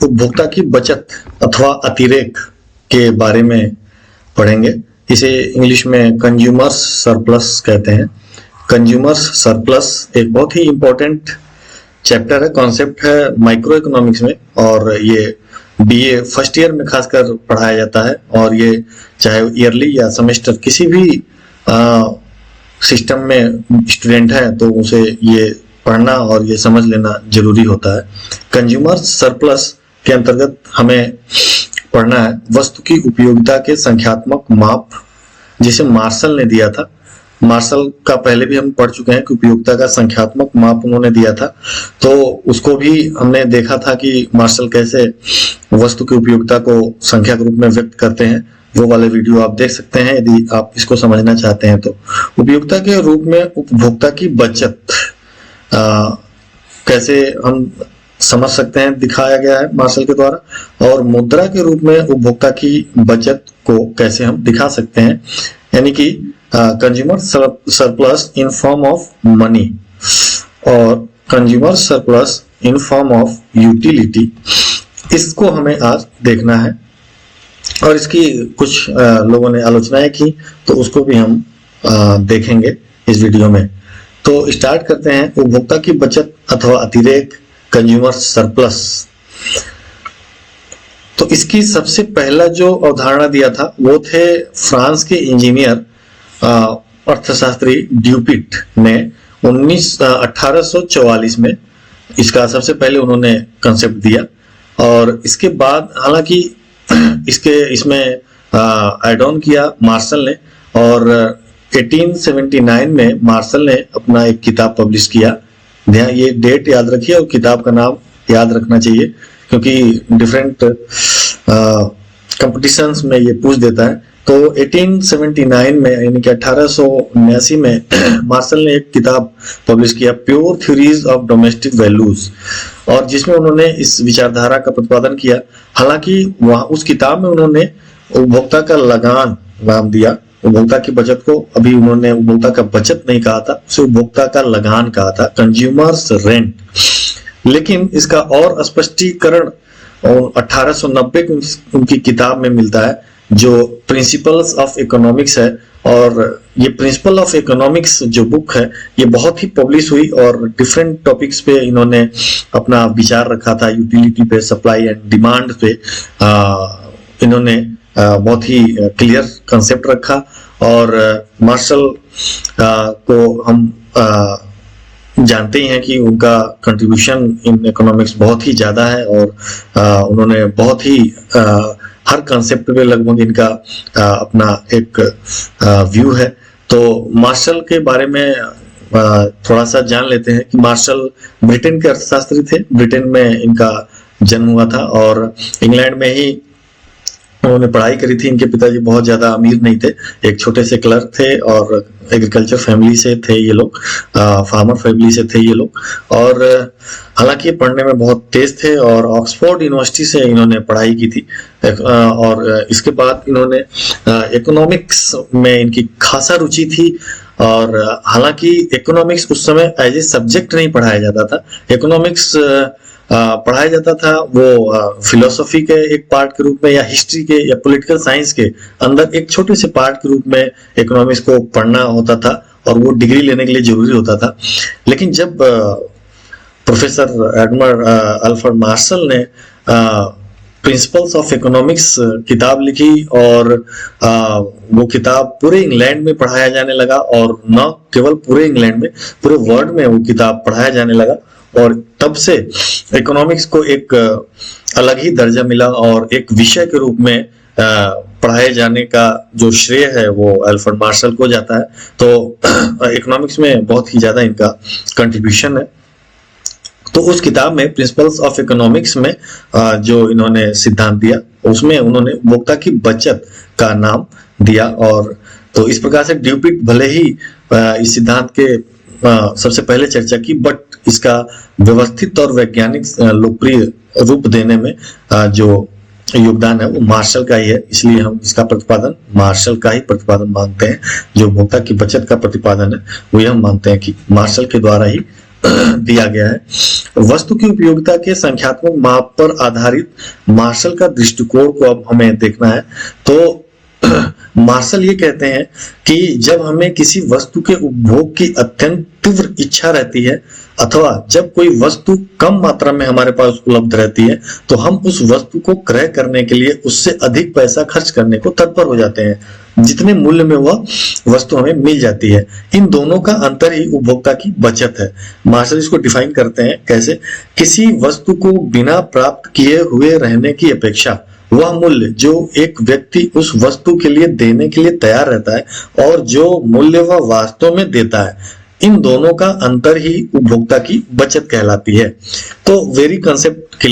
उपभोक्ता की बचत अथवा अतिरेक के बारे में पढ़ेंगे। इसे इंग्लिश में कंज्यूमर्स सरप्लस कहते हैं। कंज्यूमर्स सरप्लस एक बहुत ही इंपॉर्टेंट चैप्टर है, कॉन्सेप्ट है माइक्रो इकोनॉमिक्स में, और ये बीए फर्स्ट ईयर में खासकर पढ़ाया जाता है। और ये चाहे ईयरली या सेमेस्टर किसी भी सिस्टम में स्टूडेंट है तो उसे ये पढ़ना और ये समझ लेना जरूरी होता है। कंज्यूमर सरप्लस के अंतर्गत हमें पढ़ना है वस्तु की उपयोगिता के संख्यात्मक माप, जिसे मार्शल ने दिया था। मार्शल का पहले भी हम पढ़ चुके हैं कि उपयोगिता का संख्यात्मक माप उन्होंने दिया था, तो उसको भी हमने देखा था कि मार्शल कैसे वस्तु की उपयोगिता को संख्या के रूप में व्यक्त करते हैं। वो वाले वीडियो आप देख सकते हैं यदि आप इसको समझना चाहते हैं तो। उपयोगिता के रूप में उपभोक्ता की बचत कैसे हम समझ सकते हैं, दिखाया गया है मार्शल के द्वारा। और मुद्रा के रूप में उपभोक्ता की बचत को कैसे हम दिखा सकते हैं, यानी कि consumer surplus in form of money और consumer surplus in form of utility, इसको हमें आज देखना है। और इसकी कुछ लोगों ने आलोचनाएं की, तो उसको भी हम देखेंगे इस वीडियो में। तो स्टार्ट करते हैं। उपभोक्ता की बचत अथवा अतिरेक, कंज्यूमर सरप्लस। तो इसकी सबसे पहला जो अवधारणा दिया था वो थे फ्रांस के इंजीनियर अर्थशास्त्री ड्यूपिट ने 1844 में इसका सबसे पहले उन्होंने कंसेप्ट दिया। और इसके बाद हालांकि इसमें ऐड ऑन किया मार्शल ने, और 1879 में मार्शल ने अपना एक किताब पब्लिश किया। ध्यान, ये डेट याद रखिए और किताब का नाम याद रखना चाहिए, क्योंकि डिफरेंट कंपटीशंस में ये पूछ देता है। तो 1879 में यानी कि 1879 में मार्शल ने एक किताब पब्लिश किया, pure theories of domestic values, और जिसमें उन्होंने इस विचारधारा का प्रतिपादन किया। हालांकि वहां उस किताब में उन्होंने उपभोक्ता का लगान नाम दिया। उपभोक्ता की बचत को अभी उन्होंने उपभोक्ता का बचत नहीं कहा था, उसे उपभोक्ता का लगान कहा था, कंज्यूमर्स रेंट। लेकिन इसका और स्पष्टीकरण 1890 की उनकी किताब में मिलता है, जो प्रिंसिपल्स ऑफ इकोनॉमिक्स है। और ये प्रिंसिपल ऑफ इकोनॉमिक्स जो बुक है ये बहुत ही पब्लिश हुई, और डिफरेंट टॉपिक्स पे इन्होंने अपना विचार रखा था। यूटिलिटी पे, सप्लाई एंड डिमांड पे इन्होंने बहुत ही क्लियर कंसेप्ट रखा। और मार्शल को हम जानते ही हैं कि उनका कंट्रीब्यूशन इन इकोनॉमिक्स बहुत ही ज्यादा है, और उन्होंने बहुत ही हर कंसेप्ट पे लगभग इनका अपना एक व्यू है। तो मार्शल के बारे में थोड़ा सा जान लेते हैं कि मार्शल ब्रिटेन के अर्थशास्त्री थे। ब्रिटेन में इनका जन्म हुआ था और इंग्लैंड में ही उन्होंने पढ़ाई करी थी। इनके पिताजी बहुत ज्यादा अमीर नहीं थे, एक छोटे से क्लर्क थे, और एग्रीकल्चर फैमिली से थे ये लोग, फार्मर फैमिली से थे ये लोग। और हालांकि पढ़ने में बहुत तेज थे, और ऑक्सफोर्ड यूनिवर्सिटी से इन्होंने पढ़ाई की थी। और इसके बाद इन्होंने इकोनॉमिक्स में इनकी खासा रुचि थी। और हालांकि इकोनॉमिक्स उस समय एज ए सब्जेक्ट नहीं पढ़ाया जाता था। इकोनॉमिक्स पढ़ाया जाता था वो फिलोसफी के एक पार्ट के रूप में, या हिस्ट्री के या पॉलिटिकल साइंस के अंदर एक छोटे से पार्ट के रूप में इकोनॉमिक्स को पढ़ना होता था, और वो डिग्री लेने के लिए जरूरी होता था। लेकिन जब प्रोफेसर एडमंड अल्फ्रेड मार्शल ने प्रिंसिपल्स ऑफ इकोनॉमिक्स किताब लिखी, और वो किताब पूरे इंग्लैंड में पढ़ाया जाने लगा, और न केवल पूरे इंग्लैंड में, पूरे वर्ल्ड में वो किताब पढ़ाया जाने लगा। और तब से इकोनॉमिक्स को एक अलग ही दर्जा मिला, और एक विषय के रूप में पढ़ाए जाने का जो श्रेय है वो अल्फ्रेड मार्शल को जाता है। तो इकोनॉमिक्स में बहुत ही ज्यादा इनका कंट्रीब्यूशन है। तो उस किताब में प्रिंसिपल्स ऑफ इकोनॉमिक्स में जो इन्होंने सिद्धांत दिया, उसमें उन्होंने उपभोक्ता की बचत का नाम दिया। और तो इस प्रकार से ड्यूपिट भले ही इस सिद्धांत के सबसे पहले चर्चा की, बट इसका व्यवस्थित और वैज्ञानिक लोकप्रिय रूप देने में जो योगदान है वो मार्शल का ही है। इसलिए हम इसका प्रतिपादन मार्शल का ही प्रतिपादन मानते हैं। जो उपभोक्ता की बचत का प्रतिपादन है वो हम मानते हैं कि मार्शल के द्वारा ही दिया गया है। वस्तु की उपयोगिता के संख्यात्मक माप पर आधारित मार्शल का दृष्टिकोण को अब हमें देखना है। तो मार्शल ये कहते हैं कि जब हमें किसी वस्तु के उपभोग की अत्यंत तीव्र इच्छा रहती है अथवा जब कोई वस्तु कम मात्रा में हमारे पास उपलब्ध रहती है तो हम उस वस्तु को क्रय करने के लिए उससे अधिक पैसा खर्च करने को तत्पर हो जाते हैं जितने मूल्य में वह वस्तु हमें मिल जाती है। इन दोनों का अंतर ही उपभोक्ता की बचत है। मार्शल इसको डिफाइन करते हैं कैसे, किसी वस्तु को बिना प्राप्त किए हुए रहने की अपेक्षा वह मूल्य जो एक व्यक्ति उस वस्तु के लिए देने के लिए तैयार रहता है और जो मूल्य वह वास्तव में देता है, इन दोनों का अंतर ही उपभोक्ता की बचत कहलाती है। तो very concept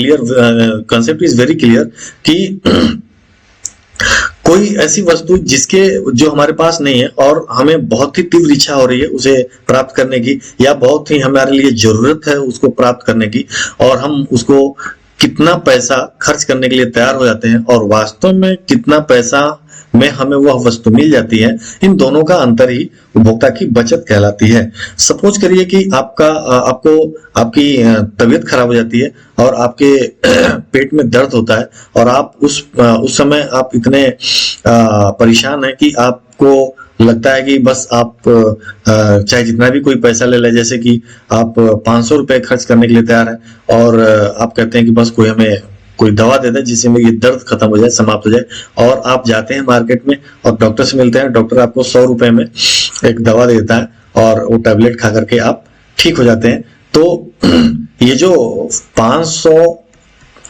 is very clear कि कोई ऐसी वस्तु जिसके जो हमारे पास नहीं है और हमें बहुत ही तीव्र इच्छा हो रही है उसे प्राप्त करने की, या बहुत ही हमारे लिए जरूरत है उसको प्राप्त करने की, और हम उसको कितना पैसा खर्च करने के लिए तैयार हो जाते हैं और वास्तव में कितना पैसा में हमें वह वस्तु मिल जाती है, इन दोनों का अंतर ही उपभोक्ता की बचत कहलाती है। सपोज करिए कि आपकी तबीयत खराब हो जाती है और आपके पेट में दर्द होता है और आप उस समय आप इतने परेशान हैं कि आपको लगता है कि बस आप चाहे जितना भी कोई पैसा ले ले, जैसे कि आप 500 रुपए खर्च करने के लिए तैयार है और आप कहते हैं कि बस कोई हमें कोई दवा दे दे जिससे मेरी दर्द खत्म हो जाए, समाप्त हो जाए, और आप जाते हैं मार्केट में और डॉक्टर से मिलते हैं। डॉक्टर आपको 100 रुपए में एक दवा देता है और वो टैबलेट खा करके आप ठीक हो जाते हैं। तो ये जो 500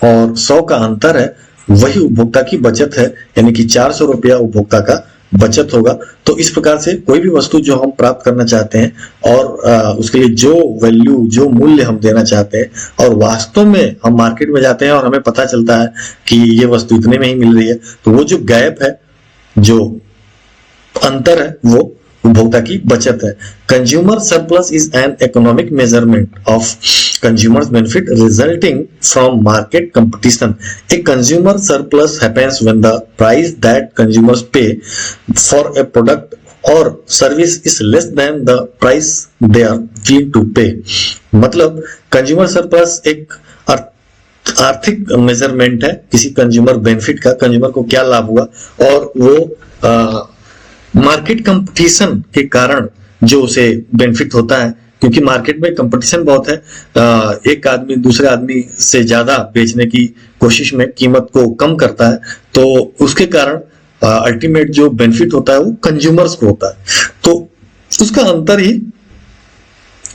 और 100 का अंतर है वही उपभोक्ता की बचत है, यानी कि 400 रुपया उपभोक्ता का बचत होगा। तो इस प्रकार से कोई भी वस्तु जो हम प्राप्त करना चाहते हैं और उसके लिए जो वैल्यू जो मूल्य हम देना चाहते हैं और वास्तव में हम मार्केट में जाते हैं और हमें पता चलता है कि ये वस्तु इतने में ही मिल रही है, तो वो जो गैप है, जो अंतर है, वो उपभोक्ता की बचत है। Consumer surplus is an economic measurement of consumers benefit resulting from market competition. A consumer surplus happens when the price that consumers pay for a product or service is less than the price they are willing to pay. मतलब consumer surplus एक आर्थिक measurement है किसी consumer benefit का, consumer को क्या लाभ हुआ, और वो मार्केट कंपटीशन के कारण जो उसे बेनिफिट होता है, क्योंकि मार्केट में कंपटीशन बहुत है, एक आदमी दूसरे आदमी से ज्यादा बेचने की कोशिश में कीमत को कम करता है, तो उसके कारण अल्टीमेट जो बेनिफिट होता है वो कंज्यूमर्स को होता है। तो उसका अंतर ही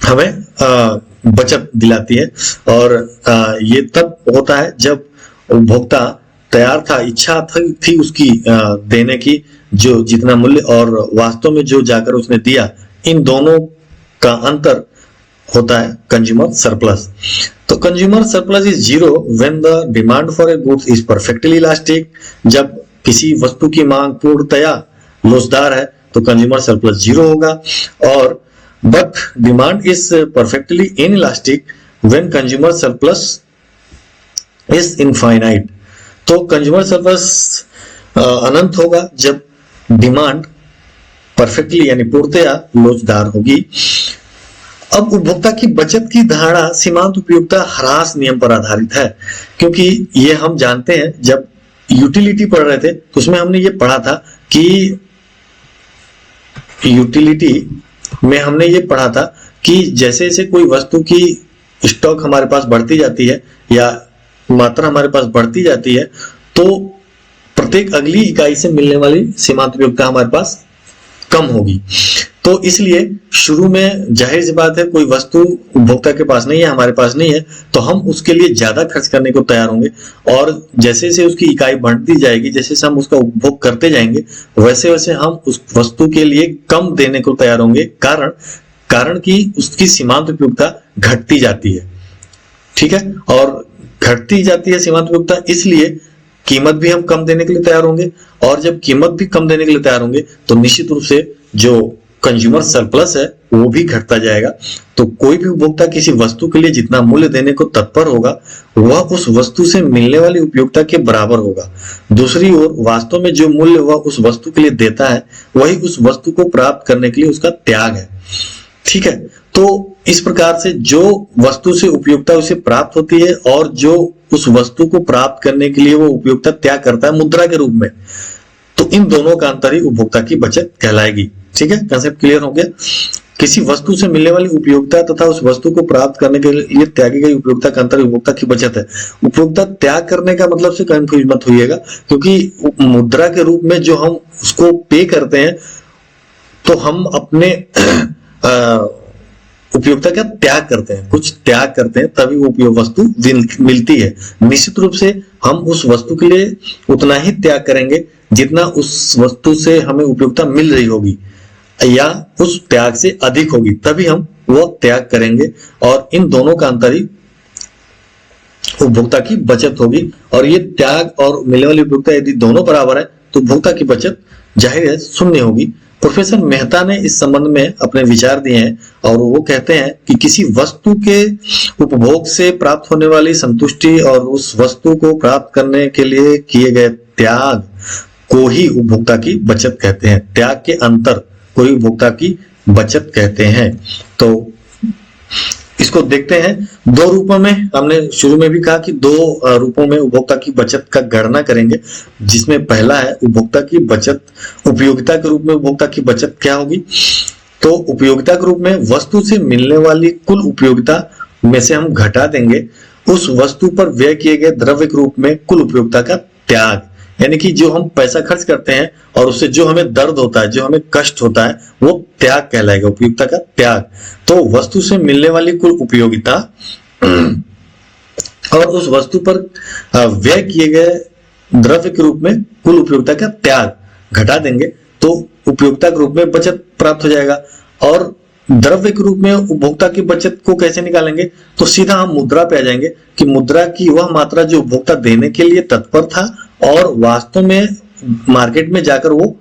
हमें बचत दिलाती है, और ये तब होता है जब उपभोक्ता तैयार था, इच्छा थी उसकी देने की जो जितना मूल्य, और वास्तव में जो जाकर उसने दिया, इन दोनों का अंतर होता है कंज्यूमर सरप्लस। तो consumer surplus is zero when the demand for a goods is perfectly elastic. जब किसी वस्तु की मांग पूर्णतया लोचदार है तो कंज्यूमर सरप्लस जीरो होगा, और but demand is perfectly inelastic when consumer surplus is infinite. तो कंज्यूमर सरप्लस अनंत होगा जब डिमांड परफेक्टली यानी पूर्णतया लोचदार होगी। अब उपभोक्ता की बचत की धारणा सीमांत उपयोगिता ह्रास नियम पर आधारित है, क्योंकि ये हम जानते हैं जब यूटिलिटी पढ़ रहे थे तो उसमें हमने ये पढ़ा था कि यूटिलिटी में हमने ये पढ़ा था कि जैसे जैसे कोई वस्तु की स्टॉक हमारे पास बढ़ती जाती है या मात्रा हमारे पास बढ़ती जाती है, तो प्रत्येक अगली इकाई से मिलने वाली सीमांत उपयोगिता हमारे पास कम होगी। तो इसलिए शुरू में जाहिर सी बात है कोई वस्तु उपभोक्ता के पास नहीं है, हमारे पास नहीं है, तो हम उसके लिए ज्यादा खर्च करने को तैयार होंगे, और जैसे जैसे उसकी इकाई बढ़ती जाएगी, जैसे जैसे हम उसका उपभोग करते जाएंगे, वैसे वैसे हम उस वस्तु के लिए कम देने को तैयार होंगे, कारण कि उसकी सीमांत उपयोगिता घटती जाती है। ठीक है, और घटती जाती है सीमांत उपयोगिता, इसलिए कीमत भी हम कम देने के लिए तैयार होंगे, और जब कीमत भी कम देने के लिए तैयार होंगे तो निश्चित रूप से जो कंज्यूमर सरप्लस है वो भी घटता जाएगा। तो कोई भी उपभोक्ता किसी वस्तु के लिए जितना मूल्य देने को तत्पर होगा वह उस वस्तु से मिलने वाली उपयोगिता के बराबर होगा। दूसरी ओर वास्तव में जो मूल्य वह उस वस्तु के लिए देता है वही उस वस्तु को प्राप्त करने के लिए उसका त्याग है। ठीक है, तो इस प्रकार से जो वस्तु से उपयोगिता उसे प्राप्त होती है और जो उस वस्तु को प्राप्त करने के लिए वो उपयोगिता त्याग करता है मुद्रा के रूप में, तो इन दोनों का अंतर ही उपभोक्ता की बचत कहलाएगी। ठीक है, कंसेप्ट क्लियर हो गया। किसी वस्तु से मिलने वाली उपयोगिता तथा उस वस्तु को प्राप्त करने के लिए त्यागी गई उपयोगिता का अंतर उपभोक्ता की बचत है। उपयोगिता त्याग करने का मतलब से कंफ्यूज मत होइएगा, क्योंकि मुद्रा के रूप में जो हम उसको पे करते हैं तो हम अपने उपयोगिता का त्याग करते हैं, कुछ त्याग करते हैं, तभी वो उपयोग वस्तु मिलती है। निश्चित रूप से हम उस वस्तु के लिए उतना ही त्याग करेंगे जितना उस वस्तु से हमें उपयोगिता मिल रही होगी या उस त्याग से अधिक होगी, तभी हम वो त्याग करेंगे। और इन दोनों का अंतर ही उपभोक्ता की बचत होगी। और ये त्याग और मिलने वाली उपयोगिता यदि दोनों बराबर है तो उपभोक्ता की बचत जाहिर है शून्य होगी। प्रोफेसर मेहता ने इस संबंध में अपने विचार दिए हैं और वो कहते हैं कि किसी वस्तु के उपभोग से प्राप्त होने वाली संतुष्टि और उस वस्तु को प्राप्त करने के लिए किए गए त्याग को ही उपभोक्ता की बचत कहते हैं। त्याग के अंतर को ही उपभोक्ता की बचत कहते हैं। तो इसको देखते हैं दो रूपों में। हमने शुरू में भी कहा कि दो रूपों में उपभोक्ता की बचत का गणना करेंगे, जिसमें पहला है उपभोक्ता की बचत। उपयोगिता के रूप में उपभोक्ता की बचत क्या होगी? तो उपयोगिता के रूप में वस्तु से मिलने वाली कुल उपयोगिता में से हम घटा देंगे उस वस्तु पर व्यय किए गए द्रव्य के रूप में कुल उपयोगिता का त्याग। यानी कि जो हम पैसा खर्च करते हैं और उससे जो हमें दर्द होता है, जो हमें कष्ट होता है, वो त्याग कहलाएगा, उपयोगिता का त्याग। तो वस्तु से मिलने वाली कुल उपयोगिता और उस वस्तु पर व्यय किए गए द्रव्य के रूप में कुल उपयोगिता का त्याग घटा देंगे तो उपयोगिता के रूप में बचत प्राप्त हो जाएगा। और द्रव्य के रूप में उपभोक्ता की बचत को कैसे निकालेंगे? तो सीधा हम मुद्रा पे आ जाएंगे कि मुद्रा की वह मात्रा जो उपभोक्ता देने के लिए तत्पर था और वास्तव में मार्केट में जाकर वो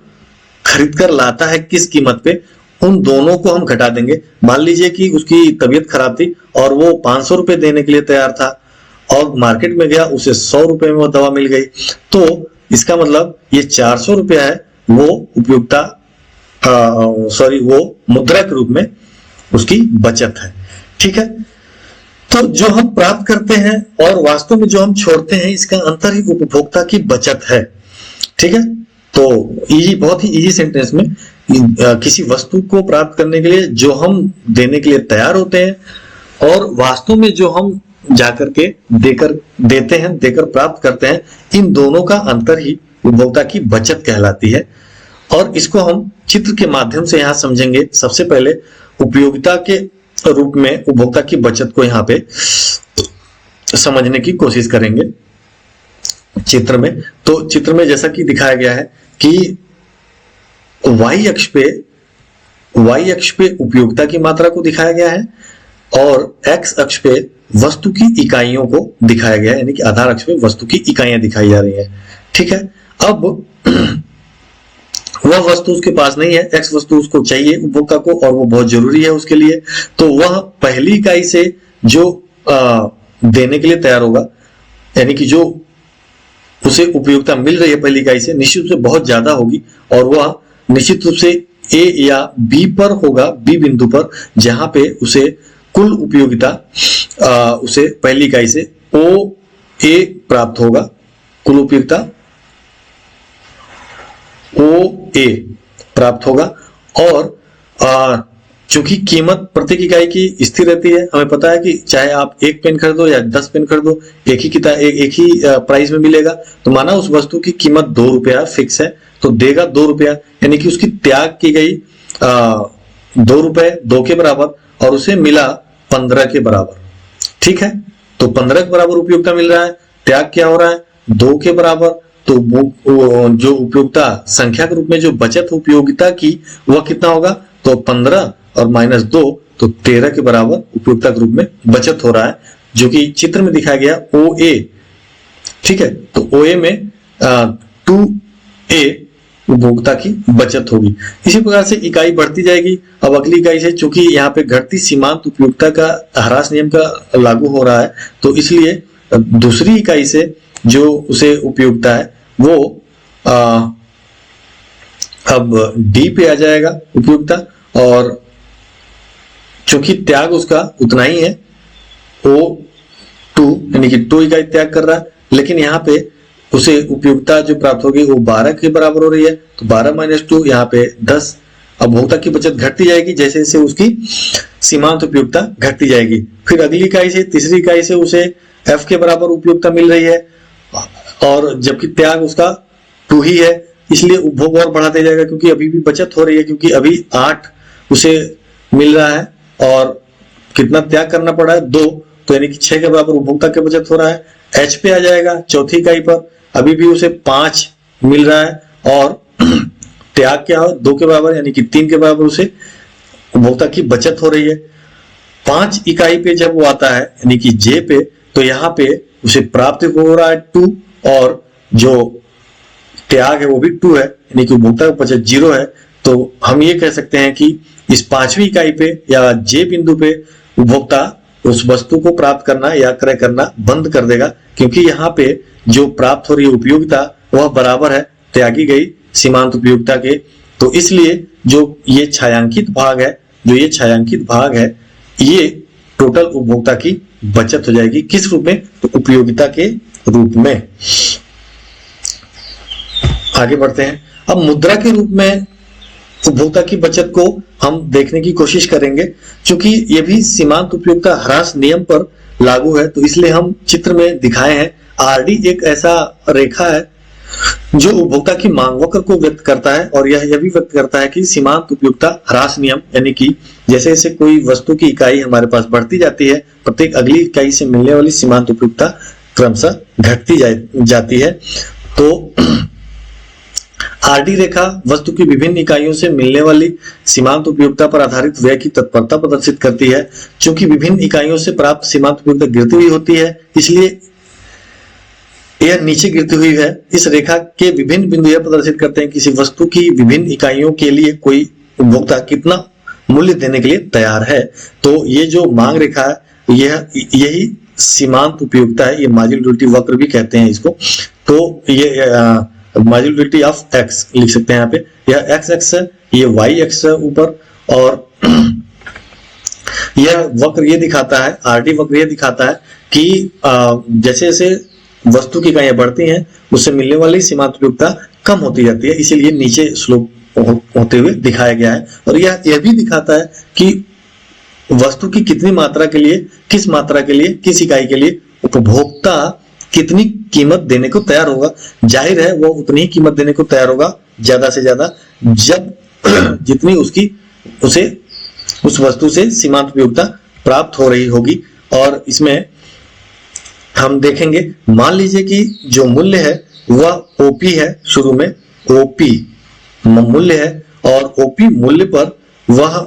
खरीद कर लाता है किस कीमत पे, उन दोनों को हम घटा देंगे। मान लीजिए कि उसकी तबीयत खराब थी और वो 500 रुपए देने के लिए तैयार था और मार्केट में गया, उसे 100 रुपए में वो दवा मिल गई, तो इसका मतलब ये 400 रुपया है, वो उपयोगिता वो मुद्रा के रूप में उसकी बचत है। ठीक है, तो जो हम प्राप्त करते हैं और वास्तव में जो हम छोड़ते हैं, इसका अंतर ही उपभोक्ता की बचत है। ठीक है, तो इजी, बहुत ही इजी सेंटेंस में किसी वस्तु को प्राप्त करने के लिए जो हम देने के लिए तैयार होते हैं और वास्तव में जो हम जाकर के देकर प्राप्त करते हैं, इन दोनों का अंतर ही उपभोक्ता की बचत कहलाती है। और इसको हम चित्र के माध्यम से यहां समझेंगे। सबसे पहले उपयोगिता के रूप में उपभोक्ता की बचत को यहाँ पे समझने की कोशिश करेंगे चित्र में। तो चित्र में जैसा कि दिखाया गया है कि y अक्ष पे उपयोगिता की मात्रा को दिखाया गया है और x अक्ष पे वस्तु की इकाइयों को दिखाया गया है, यानी कि आधार अक्ष पे वस्तु की इकाइयां दिखाई जा रही है। ठीक है, अब वह वस्तु उसके पास नहीं है, x वस्तु उसको चाहिए उपभोक्ता को और वो बहुत जरूरी है उसके लिए, तो वह पहली इकाई से जो देने के लिए तैयार होगा, यानी कि जो उसे उपयोगिता मिल रही है पहली इकाई से, निश्चित रूप से बहुत ज्यादा होगी और वह निश्चित रूप से A या B पर होगा, B बिंदु पर, जहां पे उसे कुल उपयोगिता उसे पहली इकाई से OA प्राप्त होगा, कुल उपयोगिता OA प्राप्त होगा। और चूंकि कीमत प्रत्येक इकाई की स्थिर रहती है, हमें पता है कि चाहे आप 1 पेन खरीदो या 10 पेन खरीदो, एक ही प्राइस में मिलेगा। तो माना उस वस्तु की कीमत 2 रुपया फिक्स है, तो देगा 2 रुपया, यानी कि उसकी त्याग की गई 2 रुपए 2 के बराबर और उसे मिला 15 के बराबर। ठीक है, तो 15 के बराबर उपयोगिता मिल रहा है, त्याग क्या हो रहा है 2 के बराबर, तो जो उपयोगिता संख्या के रूप में जो बचत उपयोगिता की वह कितना होगा? तो 15 और -2 तो 13 के बराबर उपयोगिता के रूप में बचत हो रहा है, जो कि चित्र में दिखाया गया OA। ठीक है, तो OA में 2A उपभोक्ता की बचत होगी। इसी प्रकार से इकाई बढ़ती जाएगी। अब अगली इकाई से, चूंकि यहाँ पे घटती सीमांत उपयोगिता का ह्रास नियम का लागू हो रहा है, तो इसलिए दूसरी इकाई से जो उसे उपयोगिता है वो अब D पे आ जाएगा उपयोगिता, और चूंकि त्याग उसका उतना ही है, वो 2 यानी कि 2 इकाई त्याग कर रहा है, लेकिन यहाँ पे उसे उपयोगिता जो प्राप्त होगी वो 12 के बराबर हो रही है, तो 12 माइनस 2 यहाँ पे 10। अब उपभोक्ता की बचत घटती जाएगी जैसे जैसे उसकी सीमांत उपयोगिता घटती जाएगी। फिर अगली इकाई से, तीसरी इकाई से उसे F के बराबर उपयोगिता मिल रही है, और जबकि त्याग उसका 2 ही है, इसलिए उपभोग और बढ़ाते जाएगा क्योंकि अभी भी बचत हो रही है, क्योंकि अभी 8 उसे मिल रहा है और कितना त्याग करना पड़ा है 2, तो यानी कि 6 के बराबर उपभोक्ता की बचत हो रहा है। H पे आ जाएगा चौथी इकाई पर, अभी भी उसे 5 मिल रहा है और त्याग क्या है 2 के बराबर यानी कि 3 के बराबर उसे उपभोक्ता की बचत हो रही है। 5 इकाई पे जब वो आता है यानी कि J पे, तो यहाँ पे उसे प्राप्त हो रहा है 2 और जो त्याग है वो भी 2 है, यानी कि उपभोक्ता की बचत 0 है। तो हम ये कह सकते हैं कि इस 5वीं इकाई पे या J बिंदु पे उपभोक्ता उस वस्तु को प्राप्त करना या क्रय करना बंद कर देगा, क्योंकि यहाँ पे जो प्राप्त हो रही है उपयोगिता वह बराबर है त्यागी गई सीमांत उपयोगिता के। तो इसलिए जो ये छायांकित भाग है, ये टोटल उपभोक्ता की बचत हो जाएगी। किस रूप में? तो उपयोगिता के रूप में। आगे बढ़ते हैं। अब मुद्रा के रूप में उपभोक्ता की बचत को हम देखने की कोशिश करेंगे, क्योंकि ये भी सीमांत उपयोगिता ह्रास नियम पर लागू है, तो इसलिए हम चित्र में दिखाए हैं। आरडी एक ऐसा रेखा है जो उपभोक्ता की मांग वक्र को व्यक्त करता है, और यह भी व्यक्त करता है कि सीमांत उपयोगिता ह्रास नियम, यानी कि जैसे जैसे कोई वस्तु की इकाई हमारे पास बढ़ती जाती है, प्रत्येक अगली इकाई से मिलने वाली सीमांत उपयोगिता क्रमशः घटती जाती है। तो आरडी रेखा वस्तु की विभिन्न इकाइयों से मिलने वाली सीमांत उपयोगिता पर आधारित व्यय की तत्परता प्रदर्शित करती है। चूंकि विभिन्न इकाइयों से प्राप्त सीमांत उपयोगिता गिरती हुई होती है, इसलिए यह नीचे गिरती हुई है। इस रेखा के विभिन्न बिंदु यह प्रदर्शित करते हैं कि किसी वस्तु की विभिन्न इकाइयों के लिए कोई उपभोक्ता कितना मूल्य देने के लिए तैयार है। तो ये जो मांग रेखा है यही सीमांत उपयोगिता है। ये मार्जिनलिटी वक्र भी कहते हैं इसको। तो ये मार्जिनलिटी ऑफ एक्स लिख सकते हैं यहाँ पे। यह एक्स एक्स है, ये वाई एक्स है ऊपर, और यह वक्र ये दिखाता है, आरडी वक्र ये दिखाता है कि जैसे जैसे वस्तु की इकाइयां बढ़ती हैं उससे मिलने वाली सीमांत उपयोगिता कम होती जाती है, इसीलिए नीचे स्लोप होते हुए दिखाया गया है। और यह भी दिखाता है कि वस्तु की कितनी मात्रा के लिए, किस मात्रा के लिए, किस इकाई के लिए उपभोक्ता कितनी कीमत देने को तैयार होगा। जाहिर है वो उतनी ही कीमत देने को तैयार होगा ज्यादा से ज्यादा जब जितनी उसे उस वस्तु से सीमांत उपयोगिता प्राप्त हो रही होगी। और इसमें हम देखेंगे, मान लीजिए कि जो मूल्य है वह ओपी है, शुरू में ओपी मूल्य है, और ओपी मूल्य पर वह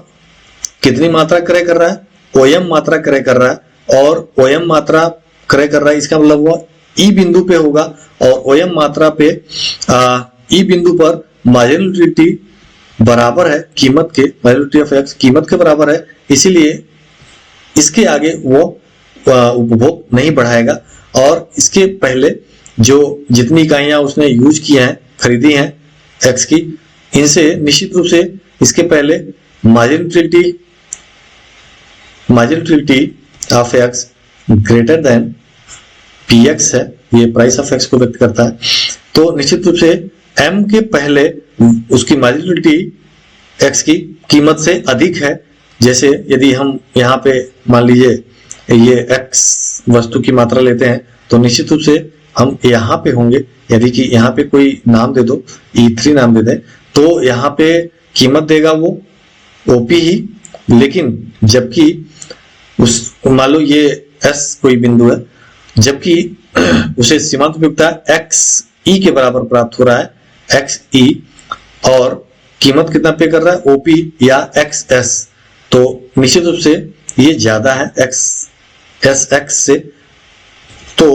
कितनी मात्रा क्रय कर रहा है, ओएम मात्रा क्रय कर रहा है, और ओएम मात्रा क्रय कर रहा है इसका मतलब वह ई बिंदु पे होगा, और ओएम मात्रा पे ई बिंदु पर मार्जिनलिटी बराबर है कीमत के, मार्जिनलिटी ऑफ एक्स कीमत के बराबर है, इसीलिए इसके आगे वो उपभोग नहीं बढ़ाएगा। और इसके पहले जो जितनी इकाइयां उसने यूज किया है, खरीदी हैं एक्स की, इनसे निश्चित रूप से इसके पहले marginality of X greater than P X है, ये प्राइस ऑफ एक्स को व्यक्त करता है। तो निश्चित रूप से एम के पहले उसकी मार्जिनलिटी एक्स की कीमत से अधिक है। जैसे यदि हम यहाँ पे मान लीजिए ये x वस्तु की मात्रा लेते हैं, तो निश्चित रूप से हम यहाँ पे होंगे, यदि कि यहाँ पे कोई नाम दे दो, E3 नाम दे दें, तो यहाँ पे कीमत देगा वो OP ही, लेकिन जबकि उस मान लो ये S कोई बिंदु है, जबकि उसे सीमांत उपयोगिता XE के बराबर प्राप्त हो रहा है, XE, और कीमत कितना पे कर रहा है, OP या XS, तो निश्चित रूप से ये ज्यादा है SX से। तो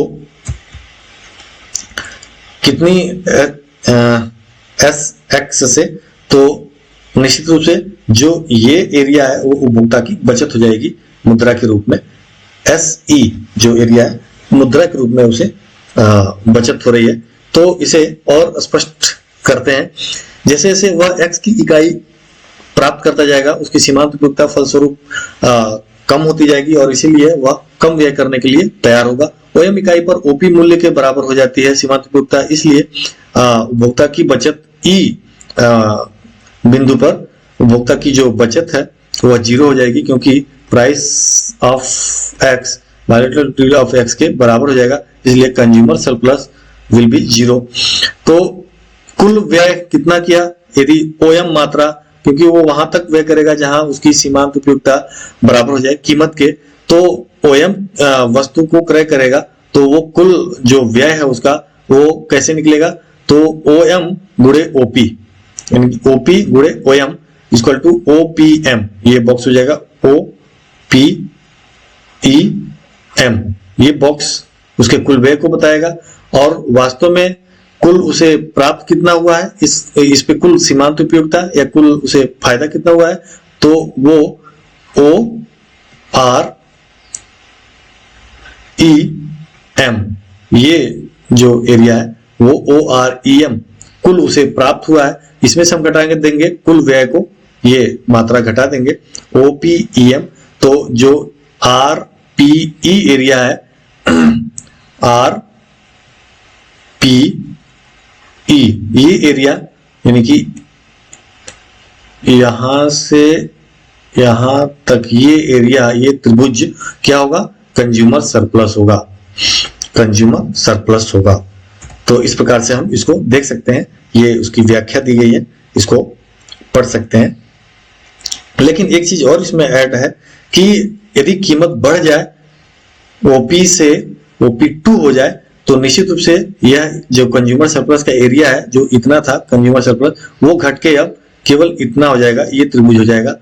कितनी SX से, तो निश्चित रूप से जो ये एरिया है वो उपभोक्ता की बचत हो जाएगी मुद्रा के रूप में। SE जो एरिया है मुद्रा के रूप में उसे बचत हो रही है। तो इसे और स्पष्ट करते हैं, जैसे जैसे वह X की इकाई प्राप्त करता जाएगा, उसकी सीमांत उपयोगिता फलस्वरूप कम होती जाएगी और इसीलिए वह कम व्यय करने के लिए तैयार होगा। ओएम इकाई पर ओपी मूल्य के बराबर हो जाती है सीमांत उपयोगिता, इसलिए उपभोक्ता की बचत ई बिंदु पर उपभोक्ता की जो बचत है वह 0 हो जाएगी, क्योंकि price of x bilateral of x के बराबर हो जाएगा, इसलिए कंज्यूमर सरप्लस विल बी 0। तो कुल व्यय कितना किया, यदि ओएम मात्रा, क्योंकि वो वहां तक व्यय करेगा जहां उसकी सीमांत उपयोगिता बराबर हो जाए कीमत के, तो ओएम वस्तु को क्रय करेगा तो वो कुल जो व्यय है उसका वो कैसे निकलेगा, तो ओएम गुणे ओपी, यानी ओपी गुणे ओएम इक्वल टू ओपीएम, ये बॉक्स हो जाएगा ओपीईएम। ये बॉक्स उसके कुल व्यय को बताएगा और वास्तव में कुल उसे प्राप्त कितना हुआ है, इस पे कुल सीमांत उपयोगिता या कुल उसे फायदा कितना हुआ है, तो वो ओ आर ई एम, ये जो एरिया है वो ओ आर ई एम कुल उसे प्राप्त हुआ है। इसमें से हम घटाएंगे देंगे कुल व्यय को, ये मात्रा घटा देंगे ओपीईएम, तो जो आर पी ई एरिया है आर पी ई, ये एरिया यानी कि यहां से यहां तक ये एरिया, ये त्रिभुज क्या होगा, कंज्यूमर सरप्लस होगा, कंज्यूमर सरप्लस होगा। तो इस प्रकार से हम इसको देख सकते हैं, ये उसकी व्याख्या दी गई है, इसको पढ़ सकते हैं। लेकिन एक चीज और इसमें ऐड है कि यदि कीमत बढ़ जाए, ओपी से OP2 हो जाए, तो निश्चित रूप से यह जो कंज्यूमर सरप्लस का एरिया है, जो इतना था कंज्यूमर सरप्लस, वो घट के अब केवल इतना हो जाएगा, ये त्रिभुज हो जाएगा,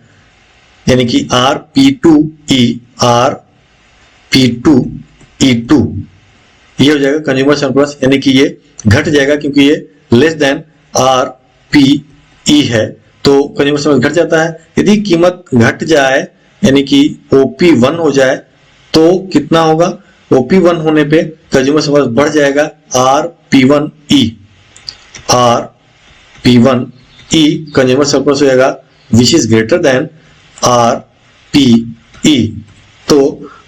यानी कि RP2E RP2E2 ये हो जाएगा कंज्यूमर सरप्लस, यानी कि ये घट जाएगा क्योंकि ये लेस देन RPE है, तो कंज्यूमर सरप्लस घट जाता है। यदि कीमत घट जाए यानी कि OP1 हो जाए तो कितना होगा, OP1 होने पे कंज्यूमर सरप्लस बढ़ जाएगा RP1E कंज्यूमर सरप्लस हो जाएगा which is greater than RPE। तो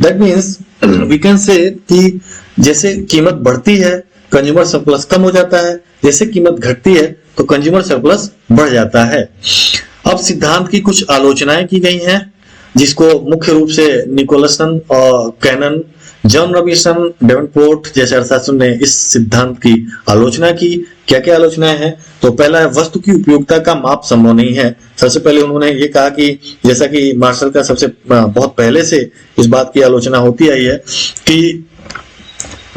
that means we can say कि जैसे कीमत बढ़ती है कंज्यूमर सरप्लस कम हो जाता है, जैसे कीमत घटती है तो कंज्यूमर सरप्लस बढ़ जाता है। अब सिद्धांत की कुछ आलोचनाएं की गई हैं, जिसको मुख्य रूप से निकोलसन और कैनन, जॉन रॉबिन्सन, डेवनपोर्ट जैसे अर्थशास्त्रियों ने इस सिद्धांत की आलोचना की। क्या क्या आलोचनाएं हैं, तो पहला है वस्तु की उपयोगिता का माप संभव नहीं है। सबसे पहले उन्होंने ये कहा कि जैसा कि मार्शल का सबसे बहुत पहले से इस बात की आलोचना होती आई है कि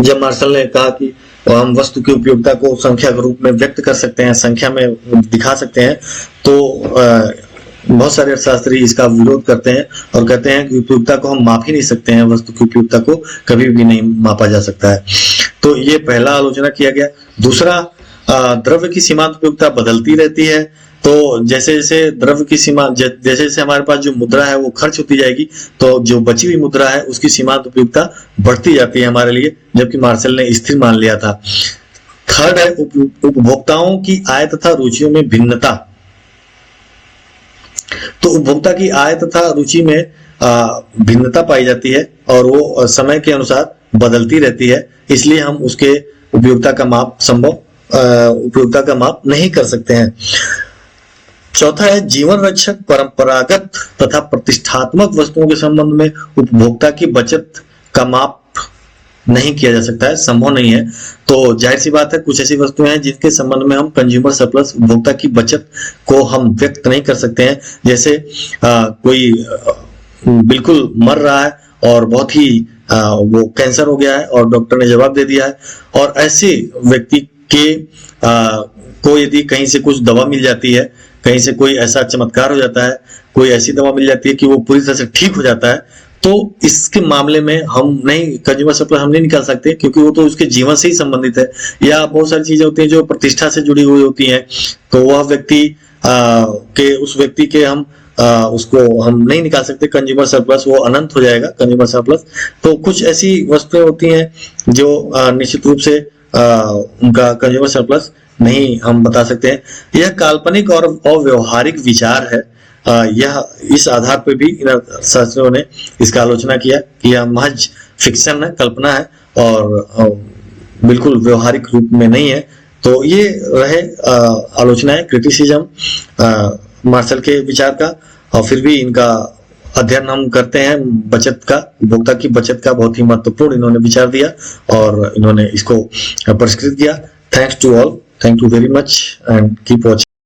जब मार्शल ने कहा कि हम वस्तु की उपयोगिता को संख्या के रूप में व्यक्त कर सकते हैं, संख्या में दिखा सकते हैं, तो बहुत सारे अर्थशास्त्री इसका विरोध करते हैं और कहते हैं कि उपयोगिता को हम माप ही नहीं सकते हैं, वस्तु की उपयोगिता को कभी भी नहीं मापा जा सकता है। तो ये पहला आलोचना किया गया। दूसरा, द्रव्य की सीमांत उपयोगिता बदलती रहती है, तो जैसे जैसे द्रव्य की सीमा, जैसे जैसे हमारे पास जो मुद्रा है वो खर्च होती जाएगी, तो जो बची हुई मुद्रा है उसकी सीमांत उपयोगिता बढ़ती जाती है हमारे लिए, जबकि मार्शल ने स्थिर मान लिया था। थर्ड है उपभोक्ताओं की आय तथा रुचियों में भिन्नता। तो उपभोक्ता की आय तथा रुचि में भिन्नता पाई जाती है और वो समय के अनुसार बदलती रहती है, इसलिए हम उसके उपयोगिता का माप नहीं कर सकते हैं। चौथा है जीवन रक्षक परंपरागत तथा प्रतिष्ठात्मक वस्तुओं के संबंध में उपभोक्ता की बचत का माप नहीं किया जा सकता है, संभव नहीं है। तो जाहिर सी बात है, कुछ ऐसी वस्तुएं हैं जिनके संबंध में हम कंज्यूमर सरप्लस, उपभोक्ता की बचत को हम व्यक्त नहीं कर सकते हैं। जैसे कोई बिल्कुल मर रहा है और बहुत ही वो कैंसर हो गया है और डॉक्टर ने जवाब दे दिया है, और ऐसे व्यक्ति के को यदि कहीं से कुछ दवा मिल जाती है, कहीं से कोई ऐसा चमत्कार हो जाता है, कोई ऐसी दवा मिल जाती है कि वो पूरी तरह से ठीक हो जाता है, तो इसके मामले में हम नहीं, कंज्यूमर सरप्लस हम नहीं निकाल सकते, क्योंकि वो तो उसके जीवन से ही संबंधित है। या बहुत सारी चीजें होती हैं जो प्रतिष्ठा से जुड़ी हुई होती हैं, तो वह व्यक्ति उस व्यक्ति के हम उसको हम नहीं निकाल सकते कंज्यूमर सरप्लस, वो अनंत हो जाएगा कंज्यूमर सरप्लस। तो कुछ ऐसी वस्तुएं होती हैं जो निश्चित रूप से उनका कंज्यूमर सरप्लस नहीं हम बता सकते हैं। यह काल्पनिक और अव्यवहारिक विचार है। यह इस आधार पर भी इन शास्त्रियों ने इसका आलोचना किया कि यह महज फिक्शन है, कल्पना है और बिल्कुल व्यवहारिक रूप में नहीं है। तो ये रहे आलोचनाएं, क्रिटिसिज्म मार्शल के विचार का। और फिर भी इनका अध्ययन हम करते हैं बचत का, उपभोक्ता की बचत का बहुत ही महत्वपूर्ण इन्होंने विचार दिया और इन्होंने इसको परिष्कृत किया। Thanks to all, thank you very much and keep watching.